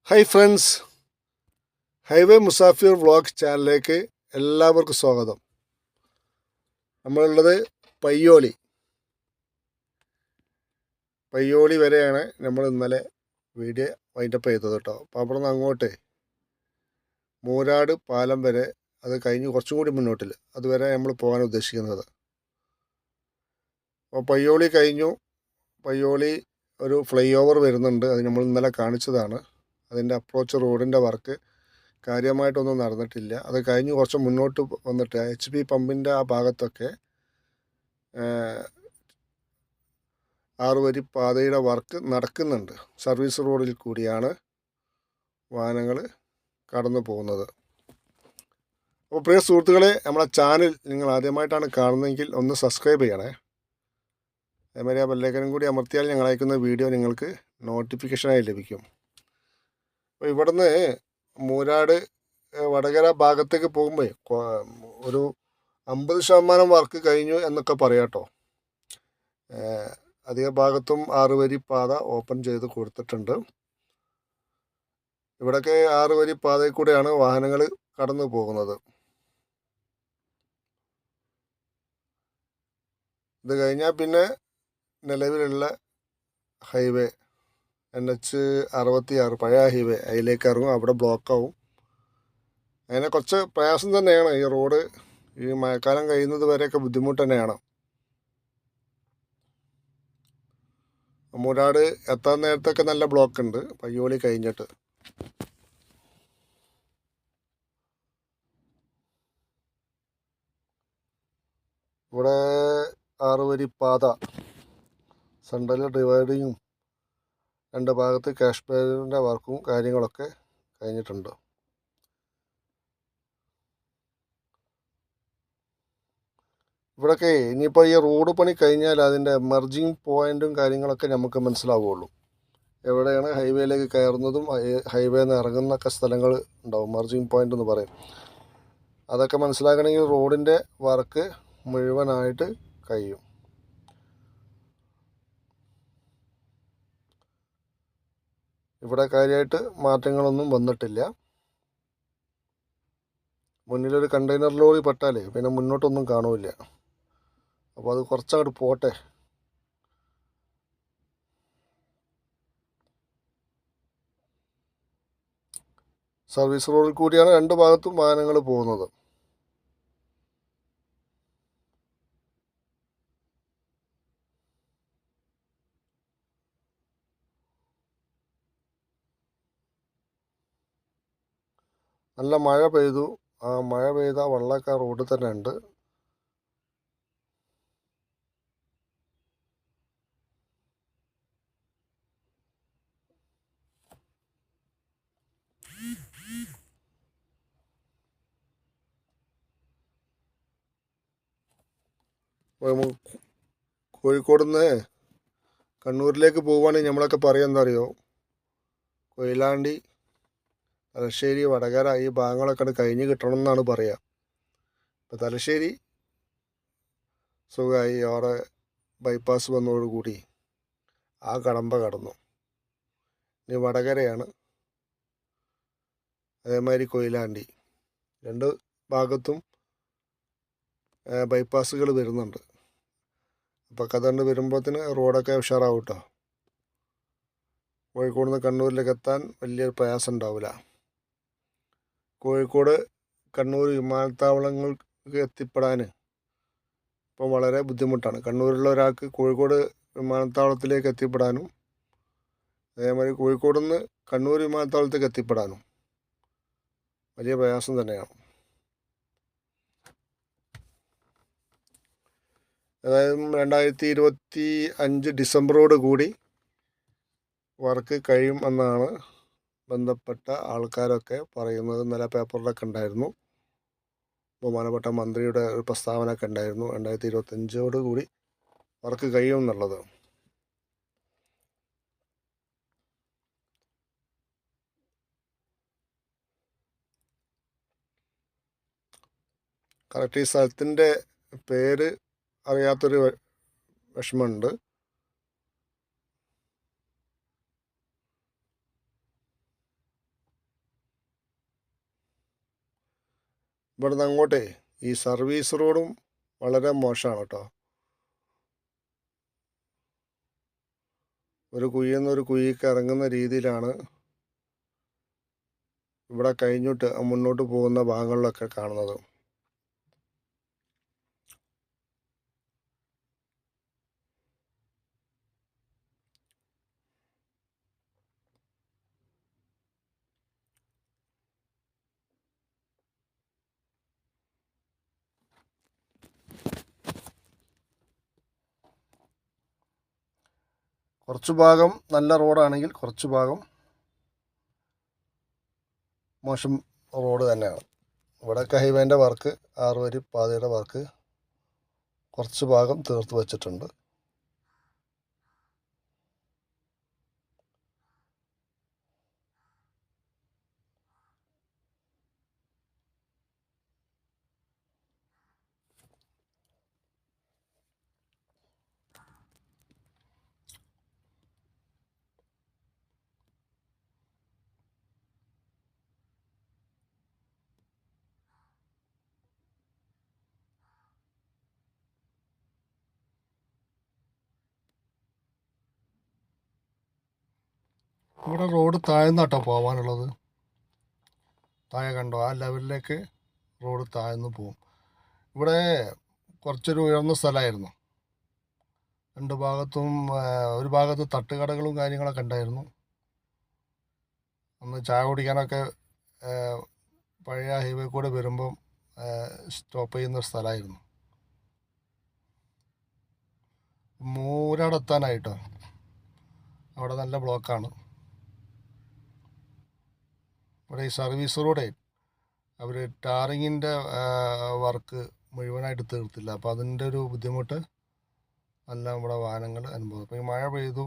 Hi friends, highway Musafir vlog ചാനലിലേക്ക് എല്ലാവർക്കും സ്വാഗതം. നമ്മളുള്ളത് പയ്യോളി വരെയാണ് നമ്മൾ ഇന്നലെ വീഡിയോ വൈൻഡപ്പ് ചെയ്തത് കേട്ടോ. അപ്പോൾ അവിടെ നിന്ന് അങ്ങോട്ട് മൂരാട് പാലം വരെ, അത് കഴിഞ്ഞ് കുറച്ചും കൂടി മുന്നോട്ടിൽ അതുവരെ നമ്മൾ പോകാൻ ഉദ്ദേശിക്കുന്നത്. അപ്പോൾ പയ്യോളി കഴിഞ്ഞു. പയ്യോളി ഒരു ഫ്ലൈ ഓവർ വരുന്നുണ്ട്, അത് നമ്മൾ ഇന്നലെ കാണിച്ചതാണ്. അതിൻ്റെ അപ്രോച്ച് റോഡിൻ്റെ വർക്ക് കാര്യമായിട്ടൊന്നും നടന്നിട്ടില്ല. അത് കഴിഞ്ഞ് കുറച്ച് മുന്നോട്ട് വന്നിട്ട് HP പമ്പിൻ്റെ ആ ഭാഗത്തൊക്കെ 6 വരി പാതയുടെ വർക്ക് നടക്കുന്നുണ്ട്. സർവീസ് റോഡിൽ കൂടിയാണ് വാഹനങ്ങൾ കടന്നു പോകുന്നത്. അപ്പോൾ പ്രിയ സുഹൃത്തുക്കളെ, നമ്മളെ ചാനൽ നിങ്ങൾ ആദ്യമായിട്ടാണ് കാണുന്നതെങ്കിൽ ഒന്ന് സബ്സ്ക്രൈബ് ചെയ്യണേ. അതേമാതിരി ആ ബെല്ലൈക്കനും കൂടി അമർത്തിയാൽ ഞങ്ങൾ അയക്കുന്ന വീഡിയോ നിങ്ങൾക്ക് നോട്ടിഫിക്കേഷനായി ലഭിക്കും. അപ്പോൾ ഇവിടുന്ന് മൂരാട് വടകര ഭാഗത്തേക്ക് പോകുമ്പോൾ ഒരു 50% വർക്ക് കഴിഞ്ഞു എന്നൊക്കെ പറയാം കേട്ടോ. അധിക ഭാഗത്തും 6 വരി പാത ഓപ്പൺ ചെയ്ത് കൊടുത്തിട്ടുണ്ട്. ഇവിടെയൊക്കെ 6 വരി പാതയിൽ കൂടെയാണ് വാഹനങ്ങൾ കടന്നു പോകുന്നത്. ഇത് കഴിഞ്ഞാൽ പിന്നെ നിലവിലുള്ള ഹൈവേ NH 66 പഴയ ഹൈവേ അതിലേക്ക് ഇറങ്ങും. അവിടെ ബ്ലോക്കാവും. അങ്ങനെ കുറച്ച് പ്രയാസം തന്നെയാണ് ഈ റോഡ്. ഈ മഴക്കാലം കഴിയുന്നത് വരെയൊക്കെ ബുദ്ധിമുട്ട് തന്നെയാണ്. മൂരാട് എത്താൻ നേരത്തൊക്കെ നല്ല ബ്ലോക്ക് ഉണ്ട്, പയ്യോളി കഴിഞ്ഞിട്ട്. ഇവിടെ 6 വരി പാത, സെൻട്രൽ ഡിവൈഡിങ്ങും 2 ഭാഗത്ത് ക്യാഷ് ബാരിയറിൻ്റെ വർക്കും കാര്യങ്ങളൊക്കെ കഴിഞ്ഞിട്ടുണ്ട്. ഇവിടെയൊക്കെ ഇനിയിപ്പോൾ ഈ റോഡ് പണി കഴിഞ്ഞാൽ അതിൻ്റെ എമർജിങ് പോയിൻറ്റും കാര്യങ്ങളൊക്കെ നമുക്ക് മനസ്സിലാവുകയുള്ളൂ. എവിടെയാണ് ഹൈവേയിലേക്ക് കയറുന്നതും ഹൈവേയിൽ നിന്ന് ഇറങ്ങുന്നൊക്കെ സ്ഥലങ്ങൾ ഉണ്ടാവും, എമർജിങ് പോയിൻ്റ് എന്ന് പറയും. അതൊക്കെ മനസ്സിലാക്കണമെങ്കിൽ റോഡിൻ്റെ വർക്ക് മുഴുവനായിട്ട് കഴിയും. ഇവിടെ കാര്യമായിട്ട് മാറ്റങ്ങളൊന്നും വന്നിട്ടില്ല. മുന്നിലൊരു കണ്ടെയ്നർ ലോറി പെട്ടാലേ പിന്നെ മുന്നോട്ടൊന്നും കാണൂല. അപ്പോൾ അത് കുറച്ചങ്ങോട്ട് പോട്ടെ. സർവീസ് റോഡിൽ കൂടിയാണ് 2 ഭാഗത്തും വാഹനങ്ങൾ പോകുന്നത്. നല്ല മഴ പെയ്തു. ആ മഴ പെയ്ത വെള്ളമൊക്കെ റോഡിൽ തന്നെ ഉണ്ട്. കോഴിക്കോട് നിന്ന് കണ്ണൂരിലേക്ക് പോവുകയാണെങ്കിൽ നമ്മളൊക്കെ പറയുക എന്താ അറിയോ, കൊയിലാണ്ടി, തലശ്ശേരി, വടകര ഈ ഭാഗങ്ങളൊക്കെ കഴിഞ്ഞ് കിട്ടണം എന്നാണ് പറയുക. ഇപ്പോൾ തലശ്ശേരി സുഖമായി, അവിടെ ബൈപ്പാസ് വന്നതോടുകൂടി ആ കടമ്പ കടന്നു. ഇനി വടകരയാണ്, അതേമാതിരി കൊയിലാണ്ടി, 2 ഭാഗത്തും ബൈപ്പാസുകൾ വരുന്നുണ്ട്. അപ്പോൾ അതുകൊണ്ട് വരുമ്പോഴത്തേന് റോഡൊക്കെ ഉഷാറാവും കേട്ടോ. കോഴിക്കോട് നിന്ന് കണ്ണൂരിലേക്ക് എത്താൻ വലിയൊരു പ്രയാസം ഉണ്ടാവില്ല. കോഴിക്കോട് കണ്ണൂർ വിമാനത്താവളങ്ങൾക്ക് എത്തിപ്പെടാൻ ഇപ്പം വളരെ ബുദ്ധിമുട്ടാണ്. കണ്ണൂരിലുള്ള ഒരാൾക്ക് കോഴിക്കോട് വിമാനത്താവളത്തിലേക്ക് എത്തിപ്പെടാനും അതേമാതിരി കോഴിക്കോട് നിന്ന് കണ്ണൂർ വിമാനത്താവളത്തേക്ക് എത്തിപ്പെടാനും വലിയ പ്രയാസം തന്നെയാണ്. അതായത് 2025 ഡിസംബറോട് കൂടി വർക്ക് കഴിയും എന്നാണ് ബന്ധപ്പെട്ട ആൾക്കാരൊക്കെ പറയുന്നത്. ഇന്നലെ പേപ്പറിലൊക്കെ ഉണ്ടായിരുന്നു, ബഹുമാനപ്പെട്ട മന്ത്രിയുടെ ഒരു പ്രസ്താവന ഒക്കെ ഉണ്ടായിരുന്നു, 2025 കൂടി വർക്ക് കഴിയും എന്നുള്ളത്. കറക്റ്റ് ഈ സ്ഥലത്തിൻ്റെ പേര് അറിയാത്തൊരു വിഷമമുണ്ട്. ഇവിടുന്ന് അങ്ങോട്ടേ ഈ സർവീസ് റോഡും വളരെ മോശമാണ് കേട്ടോ. ഒരു കുഴിയിൽ നിന്ന് ഒരു കുഴിക്ക് ഇറങ്ങുന്ന രീതിയിലാണ് ഇവിടെ കഴിഞ്ഞിട്ട് മുന്നോട്ട് പോകുന്ന ഭാഗങ്ങളിലൊക്കെ കാണുന്നത്. കുറച്ച് ഭാഗം നല്ല റോഡാണെങ്കിൽ കുറച്ച് ഭാഗം മോശം റോഡ് തന്നെയാണ്. ഇവിടെയൊക്കെ ഹൈവേൻ്റെ വർക്ക് 6 വരി പാതയുടെ വർക്ക് കുറച്ച് ഭാഗം തീർത്ത് വച്ചിട്ടുണ്ട്. ഇവിടെ റോഡ് താഴ്ന്നാട്ടോ പോകാനുള്ളത്. താഴെ കണ്ടോ, ആ ലെവലിലേക്ക് റോഡ് താഴ്ന്നു പോകും. ഇവിടെ കുറച്ചൊരു ഉയർന്ന സ്ഥലമായിരുന്നു. രണ്ട് ഭാഗത്തും ഒരു ഭാഗത്ത് തട്ടുകടകളും കാര്യങ്ങളൊക്കെ ഉണ്ടായിരുന്നു. അന്ന് ചായ കുടിക്കാനൊക്കെ പഴയ ഹൈവേ കൂടെ വരുമ്പം സ്റ്റോപ്പ് ചെയ്യുന്ന സ്ഥലമായിരുന്നു. മൂരാടെത്താനായിട്ടോ അവിടെ നല്ല ബ്ലോക്കാണ്. ഇവിടെ ഈ സർവീസ് റോഡേ അവർ ടാറിങ്ങിൻ്റെ വർക്ക് മുഴുവനായിട്ട് തീർത്തില്ല. അപ്പോൾ അതിൻ്റെ ഒരു ബുദ്ധിമുട്ട് എല്ലാം ഇവിടെ വാഹനങ്ങൾ അനുഭവം. ഇപ്പോൾ ഈ മഴ പെയ്തു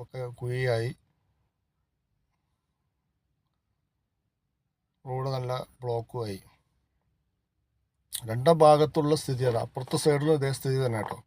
ഒക്കെ കുഴിയായി, റോഡ് നല്ല ബ്ലോക്കുമായി. രണ്ടാം ഭാഗത്തുള്ള സ്ഥിതിയാണ്. അപ്പുറത്തെ സൈഡിലും ഇതേ സ്ഥിതി തന്നെ കേട്ടോ.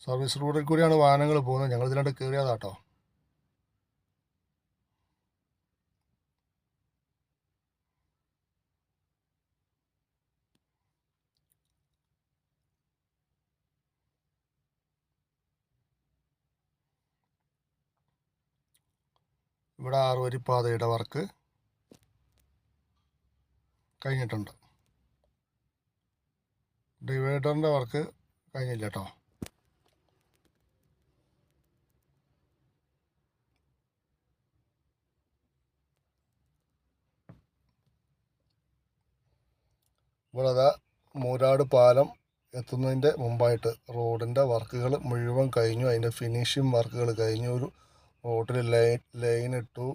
സർവീസ് റോഡിൽ കൂടിയാണ് വാഹനങ്ങൾ പോകുന്നത്. ഞങ്ങൾ ഇതിലാണ്ട് കയറിയതാട്ടോ. ഇവിടെ 6 വരി പാതയുടെ വർക്ക് കഴിഞ്ഞിട്ടുണ്ട്. ഡിവൈഡറിൻ്റെ വർക്ക് കഴിഞ്ഞില്ല കേട്ടോ. ഇവിടെ അതാ മൂരാട് പാലം എത്തുന്നതിൻ്റെ മുമ്പായിട്ട് റോഡിൻ്റെ വർക്കുകൾ മുഴുവൻ കഴിഞ്ഞു. അതിൻ്റെ ഫിനിഷിങ് വർക്കുകൾ കഴിഞ്ഞു. ഒരു റോഡിൽ ലൈൻ ഇട്ടു,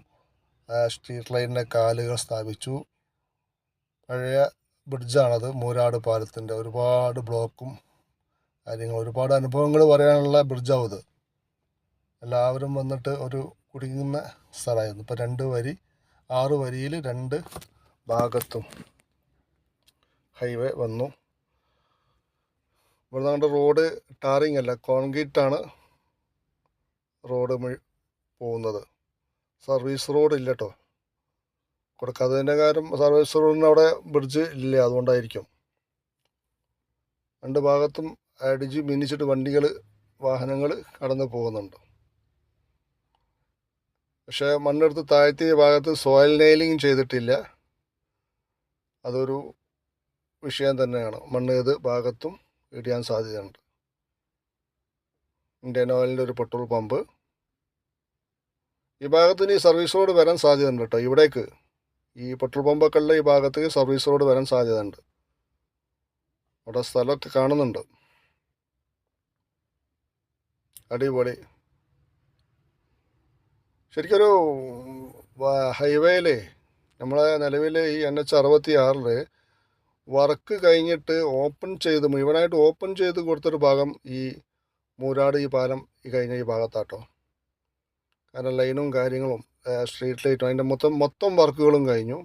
സ്ട്രീറ്റ് ലൈനിൻ്റെ കാലുകൾ സ്ഥാപിച്ചു. പഴയ ബ്രിഡ്ജാണത്, മൂരാട് പാലത്തിൻ്റെ. ഒരുപാട് ബ്ലോക്കും കാര്യങ്ങൾ, ഒരുപാട് അനുഭവങ്ങൾ പറയാനുള്ള ബ്രിഡ്ജാവും ഇത്. എല്ലാവരും വന്നിട്ട് ഒരു കുടുങ്ങുന്ന സ്ഥലമായിരുന്നു. ഇപ്പോൾ 2 വരി 6 വരിയിൽ 2 ഭാഗത്തും ഹൈവേ വന്നു. ഇവിടെ നമ്മുടെ റോഡ് ടാറിങ് അല്ല, കോൺക്രീറ്റാണ് റോഡ് പോകുന്നത്. സർവീസ് റോഡ് ഇല്ല കേട്ടോ. കൊടുക്കാത്തതിൻ്റെ കാര്യം സർവീസ് റോഡിന് അവിടെ ബ്രിഡ്ജ് ഇല്ല, അതുകൊണ്ടായിരിക്കും. 2 ഭാഗത്തും അടിച്ച് മിന്നിച്ചിട്ട് വാഹനങ്ങൾ കടന്നു പോകുന്നുണ്ട്. പക്ഷേ മണ്ണെടുത്ത് താഴ്ത്തിയ ഭാഗത്ത് സോയിൽ നെയിലിംഗ് ചെയ്തിട്ടില്ല. അതൊരു വിഷയം തന്നെയാണ്. മണ്ണ് ഏത് ഭാഗത്തും ഇടിയാൻ സാധ്യതയുണ്ട്. ഇന്ത്യൻ ഓയിലിൻ്റെ ഒരു പെട്രോൾ പമ്പ് ഈ ഭാഗത്തിന് ഈ സർവീസ് റോഡ് വരാൻ സാധ്യതയുണ്ട് കേട്ടോ. ഇവിടേക്ക് ഈ പെട്രോൾ പമ്പൊക്കെ ഉള്ള ഈ ഭാഗത്തേക്ക് സർവീസ് റോഡ് വരാൻ സാധ്യതയുണ്ട്. അവിടെ സ്ഥലമൊക്കെ കാണുന്നുണ്ട്. അടിപൊളി. ശരിക്കൊരു ഹൈവേയിലേ നമ്മളെ നിലവിൽ ഈ NH-66 വർക്ക് കഴിഞ്ഞിട്ട് മുഴുവനായിട്ട് ഓപ്പൺ ചെയ്ത് കൊടുത്തൊരു ഭാഗം ഈ മൂരാട് ഈ പാലം കഴിഞ്ഞ ഈ ഭാഗത്താട്ടോ. കാരണം ലൈനും കാര്യങ്ങളും സ്ട്രീറ്റ് ലൈറ്റും അതിൻ്റെ മൊത്തം വർക്കുകളും കഴിഞ്ഞു.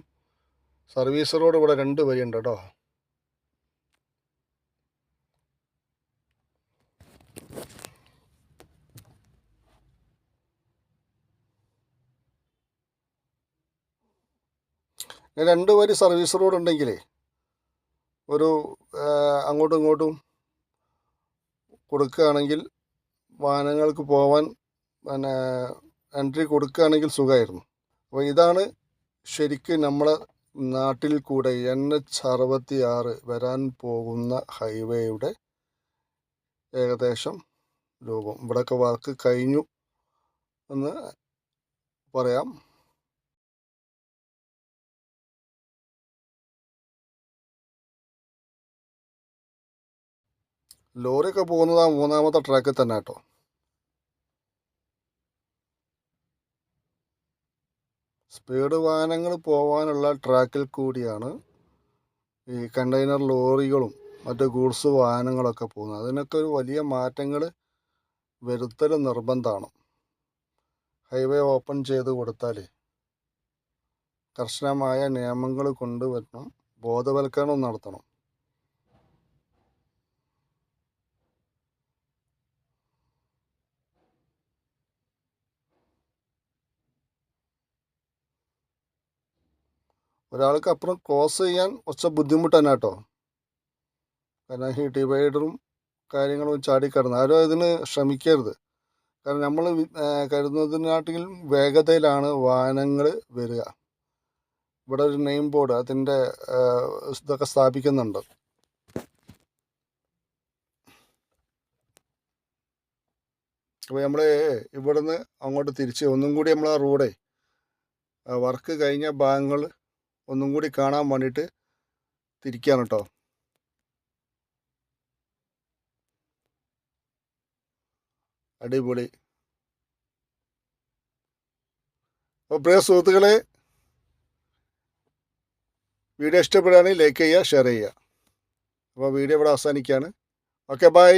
സർവീസ് റോഡ് ഇവിടെ 2 വരിയുണ്ട് കേട്ടോ. 2 വരി സർവീസ് റോഡ് ഉണ്ടെങ്കിലേ ഒരു അങ്ങോട്ടും ഇങ്ങോട്ടും കൊടുക്കുകയാണെങ്കിൽ വാഹനങ്ങൾക്ക് പോകാൻ പിന്നെ എൻട്രി കൊടുക്കുകയാണെങ്കിൽ സുഖമായിരുന്നു. അപ്പോൾ ഇതാണ് ശരിക്കും നമ്മളെ നാട്ടിൽ കൂടെ NH66 വരാൻ പോകുന്ന ഹൈവേയുടെ ഏകദേശം രൂപം. ഇവിടെയൊക്കെ വർക്ക് കഴിഞ്ഞു എന്ന് പറയാം. ലോറിയൊക്കെ പോകുന്നത് ആ 3ാമത്തെ ട്രാക്കിൽ തന്നെ കേട്ടോ. സ്പീഡ് വാഹനങ്ങൾ പോകാനുള്ള ട്രാക്കിൽ കൂടിയാണ് ഈ കണ്ടെയ്നർ ലോറികളും മറ്റ് ഗൂഡ്സ് വാഹനങ്ങളൊക്കെ പോകുന്നത്. അതിനൊക്കെ ഒരു വലിയ മാറ്റങ്ങൾ വരുത്തൽ നിർബന്ധമാണ്. ഹൈവേ ഓപ്പൺ ചെയ്ത് കൊടുത്താൽ കർശനമായ നിയമങ്ങൾ കൊണ്ടുവരണം, ബോധവൽക്കരണം നടത്തണം. ഒരാൾക്ക് അപ്പുറം ക്രോസ് ചെയ്യാൻ കുറച്ച് ബുദ്ധിമുട്ട് തന്നെ കേട്ടോ. കാരണം ഈ ഡിവൈഡറും കാര്യങ്ങളും ചാടിക്കടന്ന് ആരും ഇതിന് ശ്രമിക്കരുത്. കാരണം നമ്മൾ കരുതുന്നതിനാട്ടിൽ വേഗതയിലാണ് വാഹനങ്ങൾ വരിക. ഇവിടെ ഒരു നെയിം ബോർഡ് അതിൻ്റെ ഇതൊക്കെ സ്ഥാപിക്കുന്നുണ്ട്. അപ്പോൾ നമ്മൾ ഇവിടുന്ന് അങ്ങോട്ട് തിരിച്ച് ഒന്നും കൂടി നമ്മൾ ആ റോഡേ വർക്ക് കഴിഞ്ഞ ഭാഗങ്ങൾ ഒന്നും കൂടി കാണാൻ വേണ്ടിയിട്ട് തിരിക്കുകയാണ് കേട്ടോ. അടിപൊളി. അപ്പോൾ പ്രിയ സുഹൃത്തുക്കളെ, വീഡിയോ ഇഷ്ടപ്പെടുകയാണെങ്കിൽ ലൈക്ക് ചെയ്യുക, ഷെയർ ചെയ്യുക. അപ്പോൾ വീഡിയോ ഇവിടെ അവസാനിക്കുകയാണ്. Okay, by.